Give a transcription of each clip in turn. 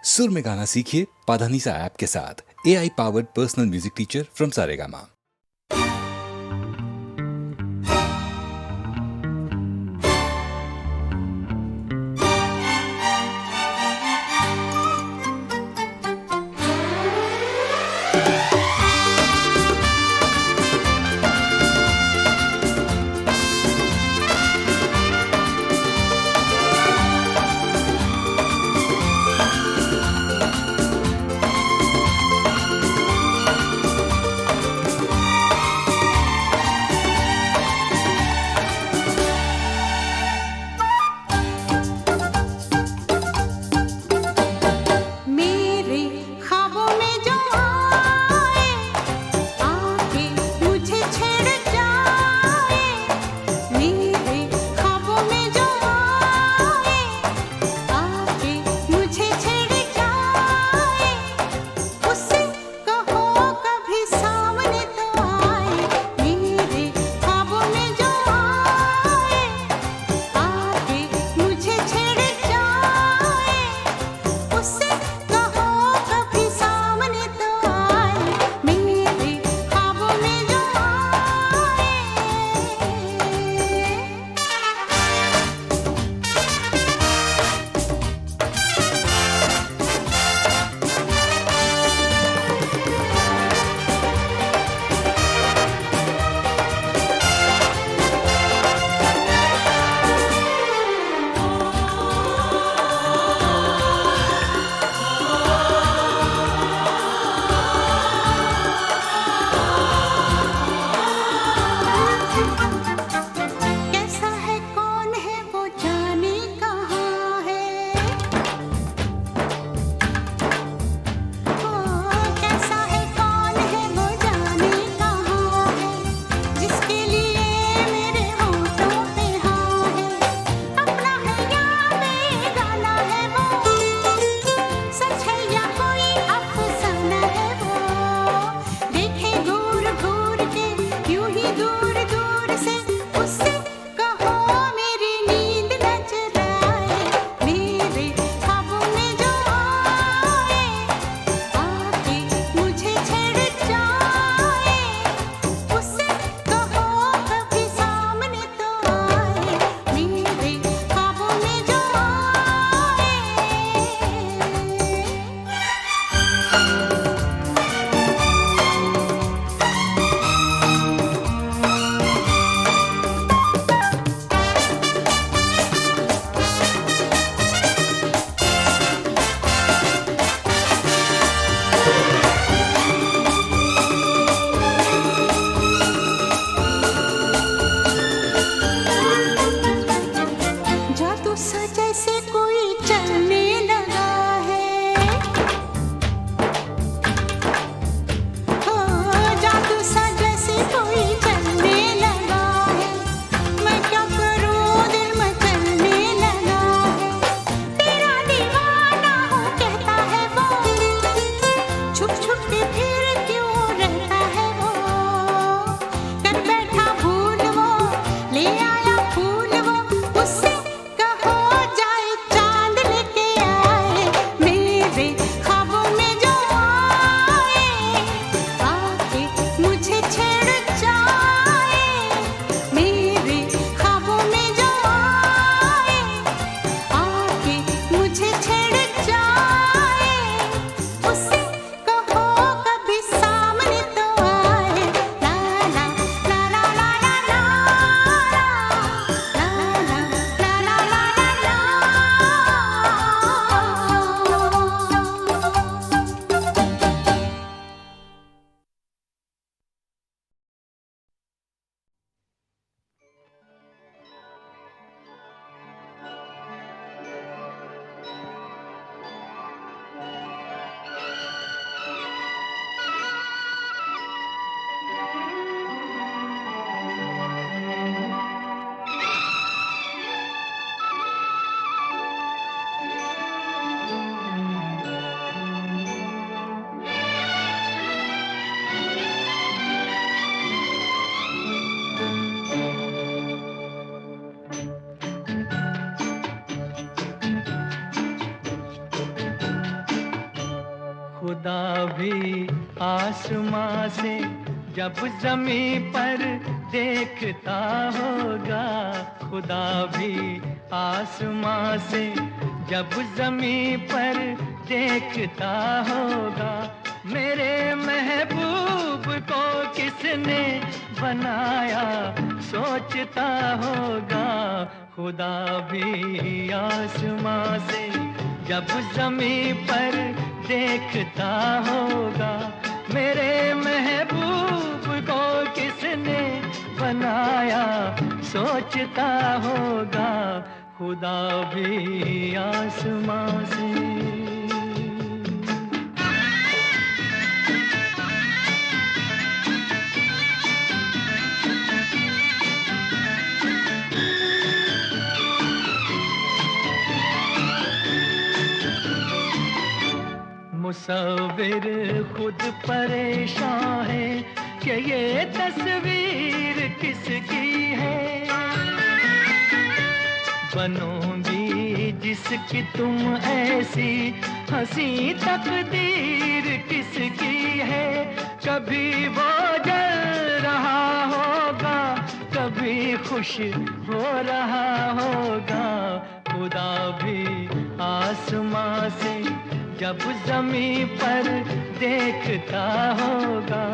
सुर में गाना सीखिए पाधानीसा ऐप के साथ। AI powered personal music teacher from Saregama. खुदा भी आसमां से जब ज़मीं पर देखता होगा, खुदा भी आसमां से जब ज़मीं पर देखता होगा, मेरे महबूब को किसने बनाया सोचता होगा, खुदा भी आसमां से जब ज़मीं पर देखता होगा, मेरे महबूब को किसने बनाया सोचता होगा, खुदा भी आसमां से। मुसव्विर खुद परेशान है कि ये तस्वीर किसकी है, बनोगी जिसकी तुम ऐसी हंसी तकदीर किसकी है, कभी वो जल रहा होगा, कभी खुश हो रहा होगा, खुदा भी आसमां से जब ज़मीं पर देखता होगा,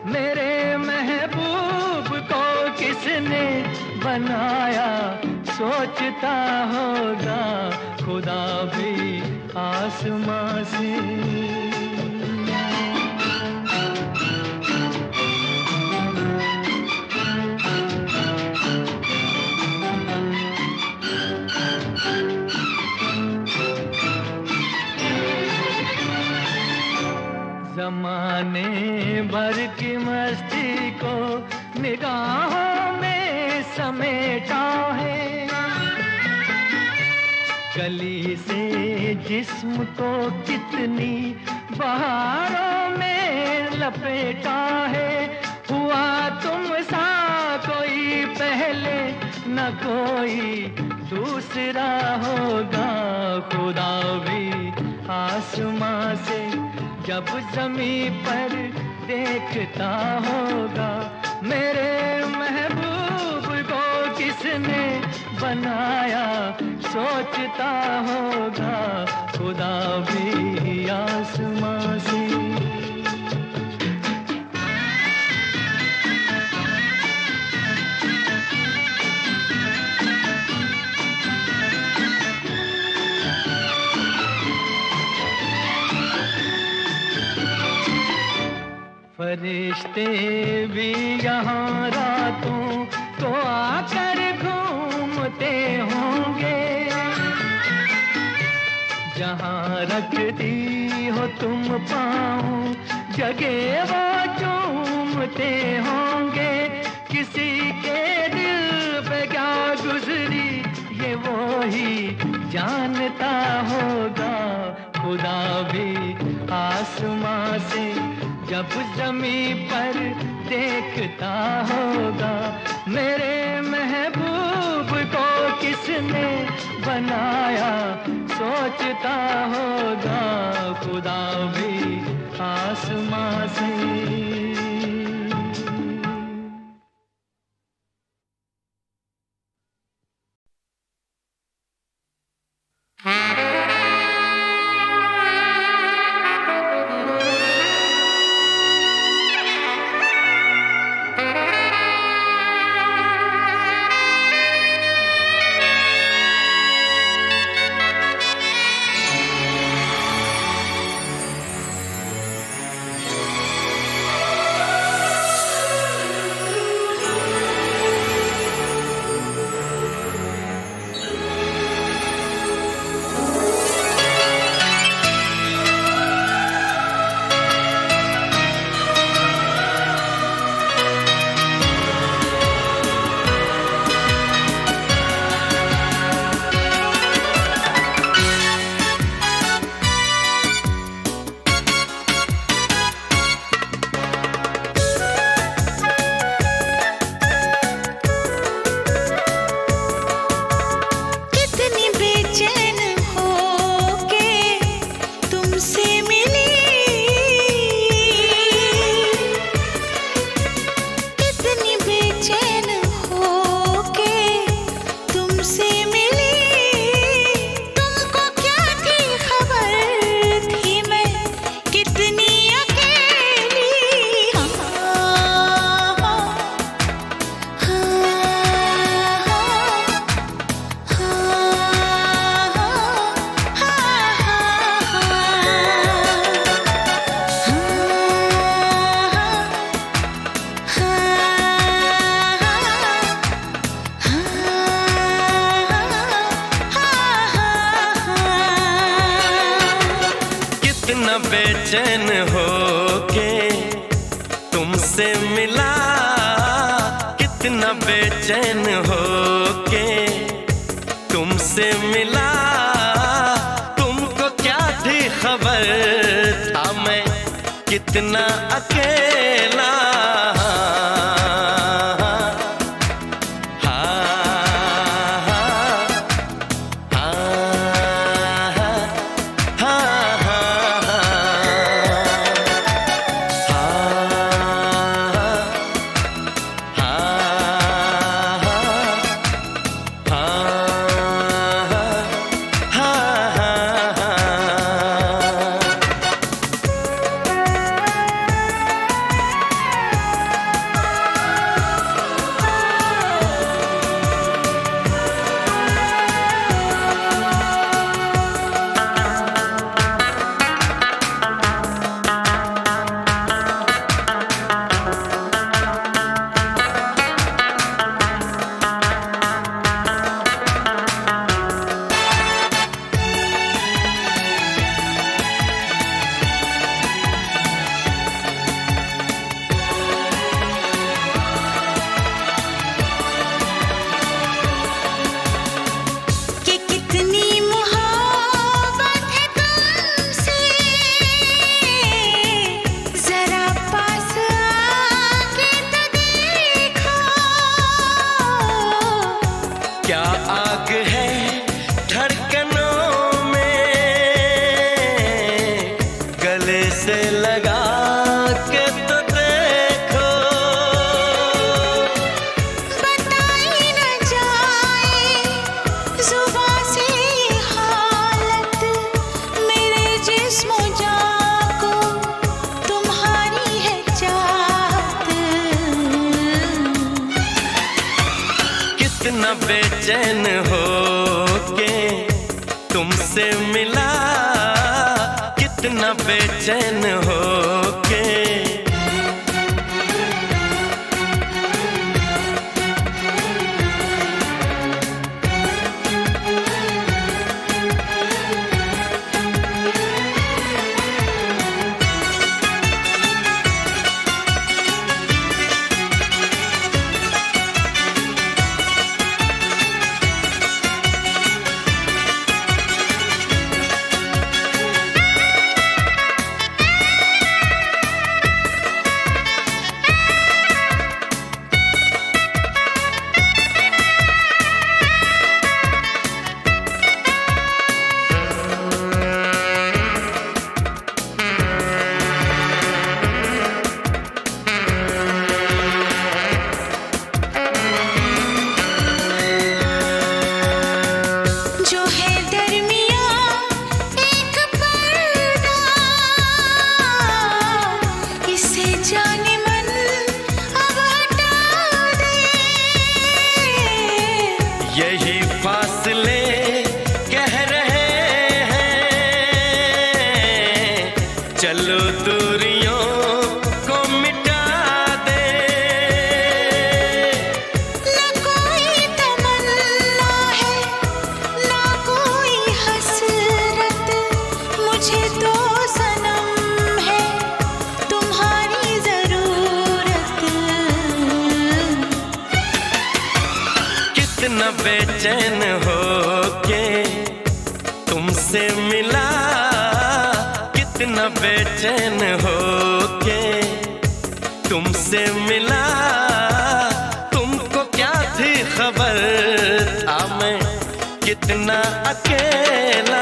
मेरे महबूब को किसने बनाया सोचता होगा, खुदा भी आसमां से। ज़माने भर की मस्ती को निगाहों में समेटा है, गली से जिस्म को कितनी बहारों में लपेटा है, हुआ तुम सा कोई पहले न कोई दूसरा होगा, खुदा भी आसमां से जब ज़मीं पर देखता होगा, मेरे महबूब को किसने बनाया सोचता होगा, खुदा भी आसमां से। फरिश्ते भी यहाँ रातों को आकर घूमते होंगे, जहाँ रखती हो तुम पाँव जगह वो चूमते होंगे, किसी के दिल पे क्या गुजरी ये वो ही जानता होगा, खुदा भी आसमां से जब ज़मीं पर देखता होगा, मेरे महबूब को किसने बनाया सोचता होगा, खुदा भी आसमां से। कितना बेचैन हो के तुमसे मिला, कितना बेचैन हो के तुमसे मिला। तुमको क्या थी खबर था मैं कितना अकेला। क्या आग है धड़कनों में, गले से लगा के तो देखो। बताई न जाए जुबां से हालत मेरे जिस्म जान को तुम्हारी है चाहत। कितना बेचैन हो के तुमसे मिला, कितना बेचैन हो के। जो है दरमियाँ एक पर्दा, इसे जाने मन अब हटा दे। यही फासले कह रहे हैं, चलो दूरियों को मिटा दे। न कोई तमन्ना है न कोई हसरत, मुझे तो सनम है तुम्हारी जरूरत। कितना बेचैन हो के तुमसे मिला, कितना बेचैन हो के तुमसे मिला। तुमको क्या थी खबर था मैं कितना अकेला।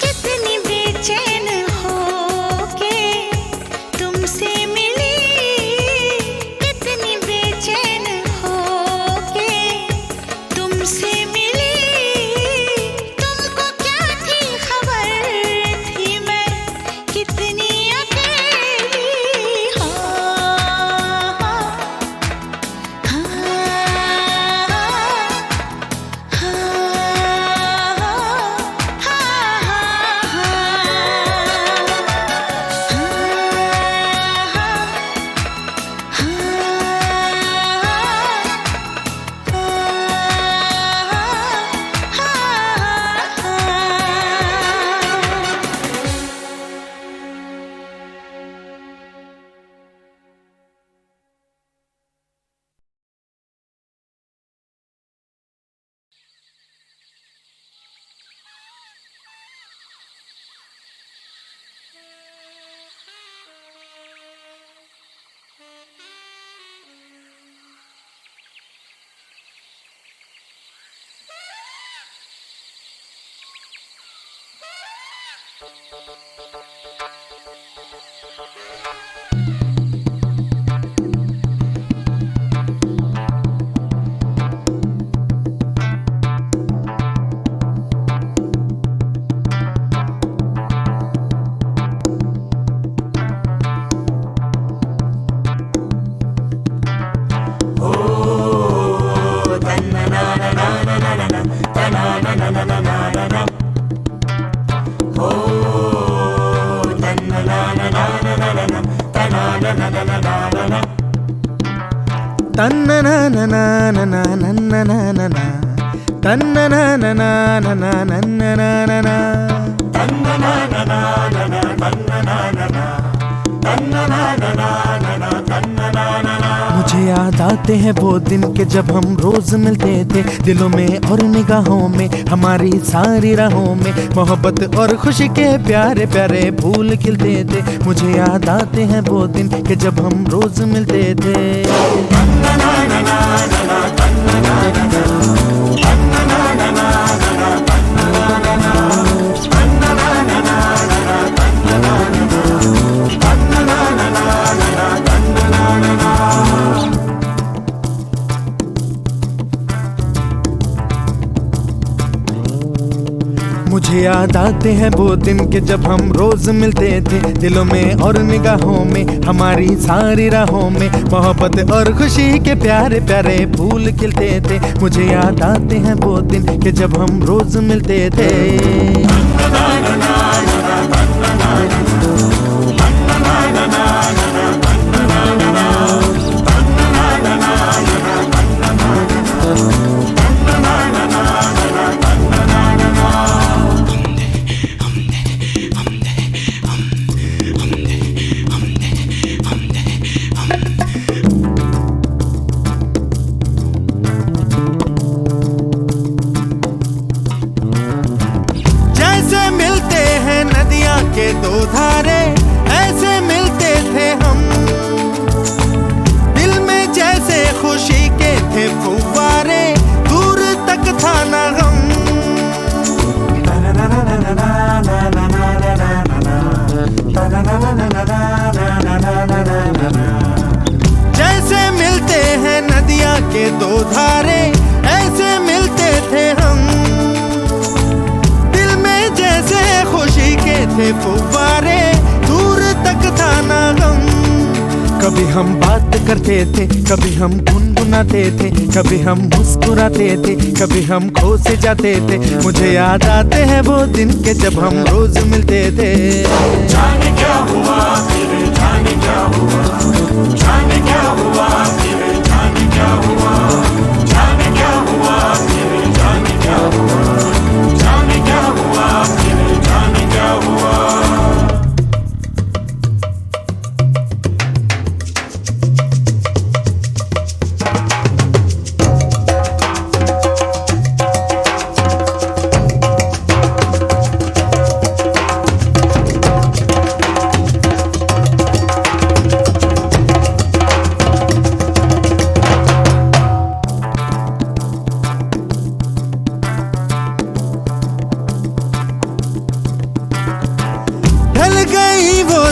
कितनी बेचैन हो के मुझे याद आते हैं वो दिन के जब हम रोज मिलते थे, दिलों में और निगाहों में, हमारी सारी राहों में मोहब्बत और खुशी के प्यारे प्यारे फूल खिलते थे। मुझे याद आते हैं वो दिन के जब हम रोज मिलते थे। मुझे याद आते हैं वो दिन के जब हम रोज मिलते थे, दिलों में और निगाहों में, हमारी सारी राहों में मोहब्बत और खुशी के प्यारे प्यारे फूल खिलते थे। मुझे याद आते हैं वो दिन के जब हम रोज मिलते थे। के दो धारे ऐसे मिलते थे हम, दिल में जैसे खुशी के थे फुव्वारे, दूर तक था ना गम। जैसे मिलते हैं नदियाँ के दो धारे ऐसे मिलते थे हम, दिल में जैसे खुशी के थे फुव्वारे, दूर तक था ना गम। कभी हम बात करते थे, कभी हम गुनगुनाते थे, कभी हम मुस्कुराते थे, कभी हम खो से जाते थे। मुझे याद आते हैं वो दिन के जब हम रोज मिलते थे। जाने क्या हुआ फिर, जाने क्या हुआ, जाने क्या हुआ फिर, जाने क्या हुआ, जाने क्या हुआ फिर, जाने क्या हुआ, जाने क्या हुआ फिर, जाने क्या हुआ।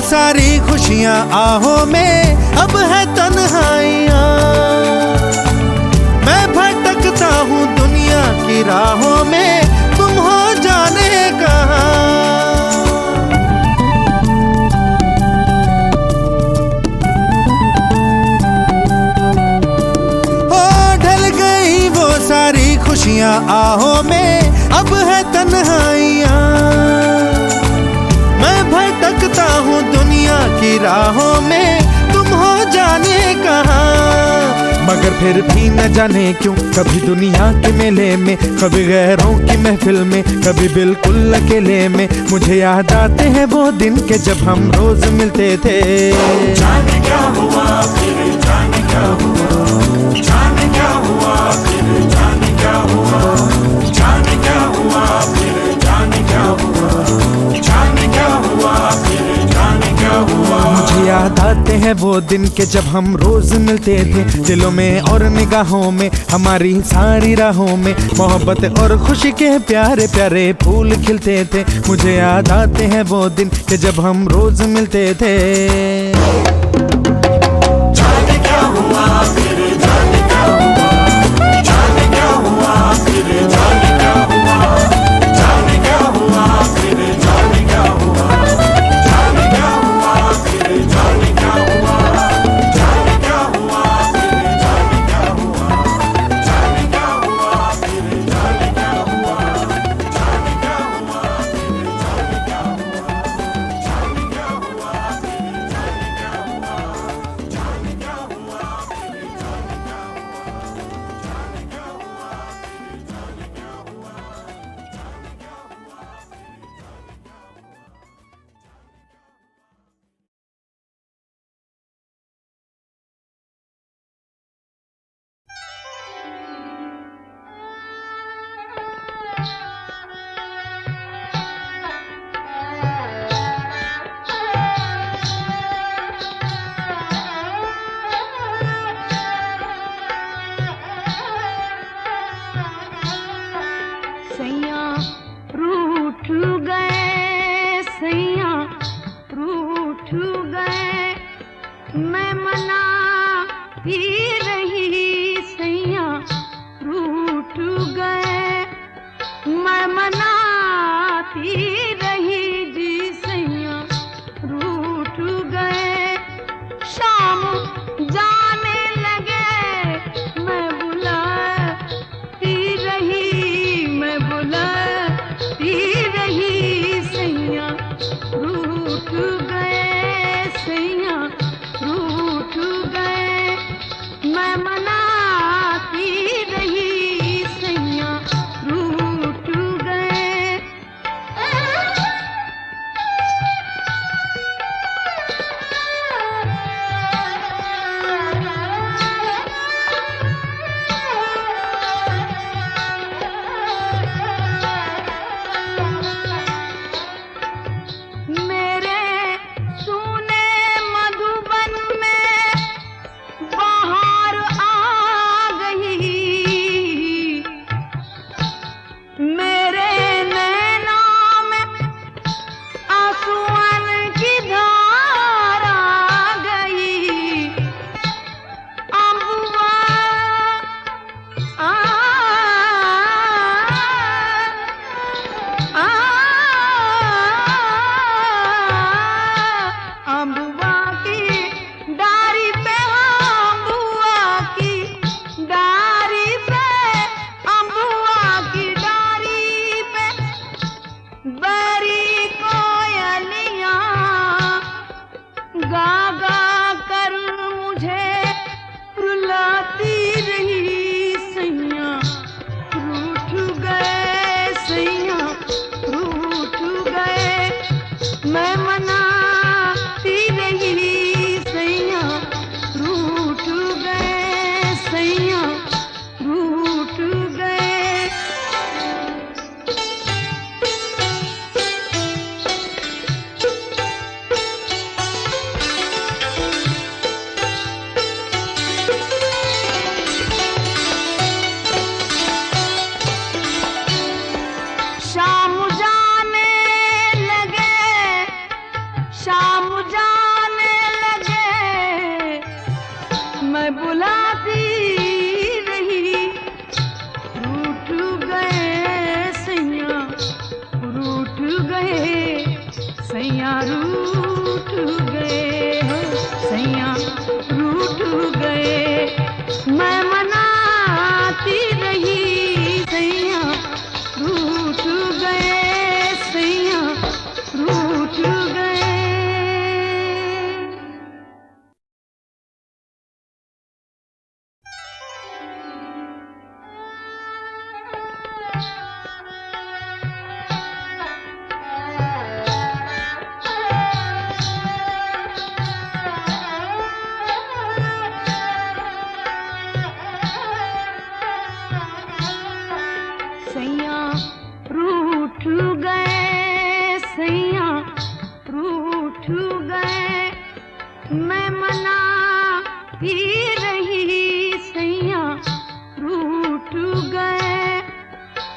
सारी खुशियाँ आहों में, अब है तन्हाइयाँ। मैं भटकता हूँ दुनिया की राहों में, तुम हो जाने कहाँ। हो ढल गई वो सारी खुशियाँ आहों में, अब है तन्हाइयाँ। मैं भटकता हूँ दुनिया की राहों में, तुम हो जाने कहाँ। मगर फिर भी न जाने क्यों, कभी दुनिया के मेले में, कभी गैरों की महफिल में, कभी बिल्कुल अकेले में, मुझे याद आते हैं वो दिन के जब हम रोज मिलते थे। जाने क्या हुआ फिर, जाने क्या हुआ, जाने क्या हुआ फिर, जाने क्या हुआ, जाने क्या हुआ फिर, जाने क्या हुआ, जाने क्या हुआ फिर, जाने क्या हुआ। मुझे याद आते हैं वो दिन के जब हम रोज मिलते थे, दिलों में और निगाहों में, हमारी सारी राहों में मोहब्बत और खुशी के प्यारे प्यारे फूल खिलते थे। मुझे याद आते हैं वो दिन के जब हम रोज मिलते थे। जाने क्या हुआ फिर, जाने क्या हुआ, जाने क्या हुआ फिर, जाने क्या हुआ, जाने क्या हुआ फिर, जाने क्या हुआ, जाने क्या हुआ फिर, जाने क्या हुआ, जाने क्या हुआ फिर, जाने क्या हुआ, जाने क्या हुआ फिर, जाने क्या हुआ, जाने क्या हुआ फिर, जाने क्या हुआ, जाने क्या हुआ फिर, जाने क्या हुआ, जाने क्या हुआ फिर, जाने क्या सैया रूठ गए, सैया रूठ गए, मैं मना ही रही, सैया रूठ गए, मैं मनाती रही जी, सैया रूठ गए। शाम जाने लगे, मैं बुलाती रही, मैं बुलाती रही, सैया रूठ गए, सैया रूठ गए, मैं मनाती रही, सैया रूठ गए। मेरे सुने मधुबन में बाहर आ गई, मेरे नैना में आंसुअन की धार आ गई। अम्बुआ आ, आ, अम्बुआ की डारी पे, अम्बुआ की डारी पे, अम्बुआ की डारी पे बड़ी कोयलियां गा गा कर मुझे रुलाती रही, सैया रूठ गए, सैया रूठ गए, मैं मनाती रही, सैया रूठ गए, सैया रूठ गए। शाम जाने लगे, शाम जाने लगे, मैं बुलाती रही, रूठ गए, सैया रूठ गए, सैया रूठ गए, सैया रूठ गए, मैं मनाती रही, सैया रूठ गए, सैया रूठ गए। मनाती रही सैया रूठ गए,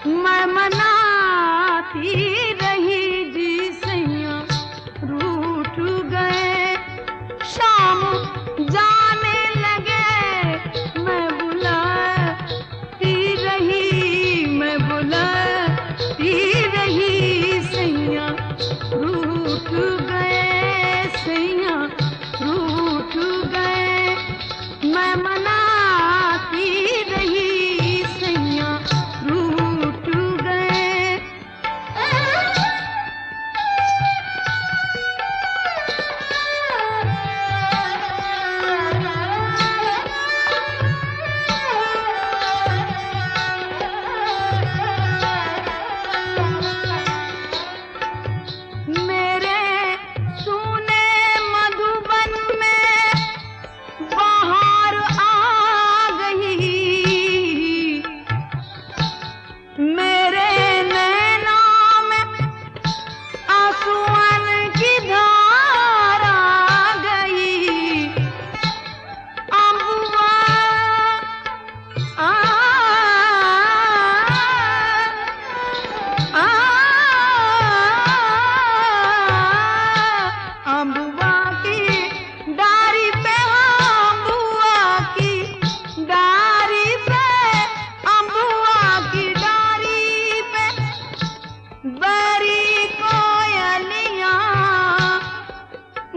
मैं मनाती रही जी सैया रूठ गए। शाम जाने लगे मैं बुलाती रही, मैं बुलाती रही सैया रूठ गए, सैया रूठ गए। मैं मनाती रही सैया रूठ गए। मेरे सूने मधुबन में बाहर आ गई, मेरे नैना में आंसुओं की धार आ गई। अम्बुआ आ, आ, अम्बुआ की डारी पे, अम्बुआ की डारी पे, अम्बुआ की डारी पे बड़ी कोयलियां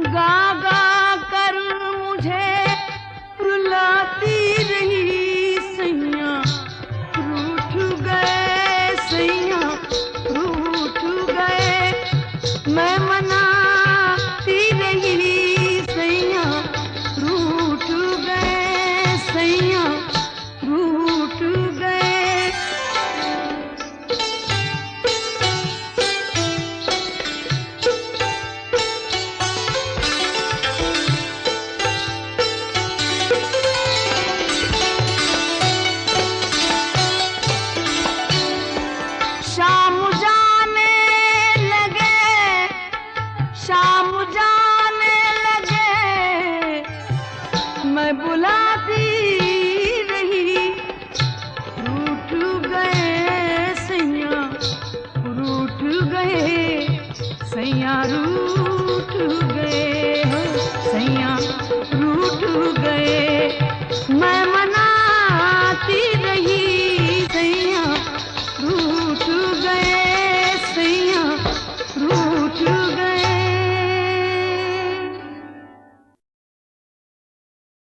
गा गा कर मुझे रुलाती रही सैया रूठ गए, सैया रूठ गए। मैं मनाती रही सैया रूठ गए, सैया रूठ गए। शाम जाने लगे, शाम जाने लगे, मैं बुलाती रही रूठ गए सैया रूठ गए, सैया रूठ गए, सैया रूठ गए। मैं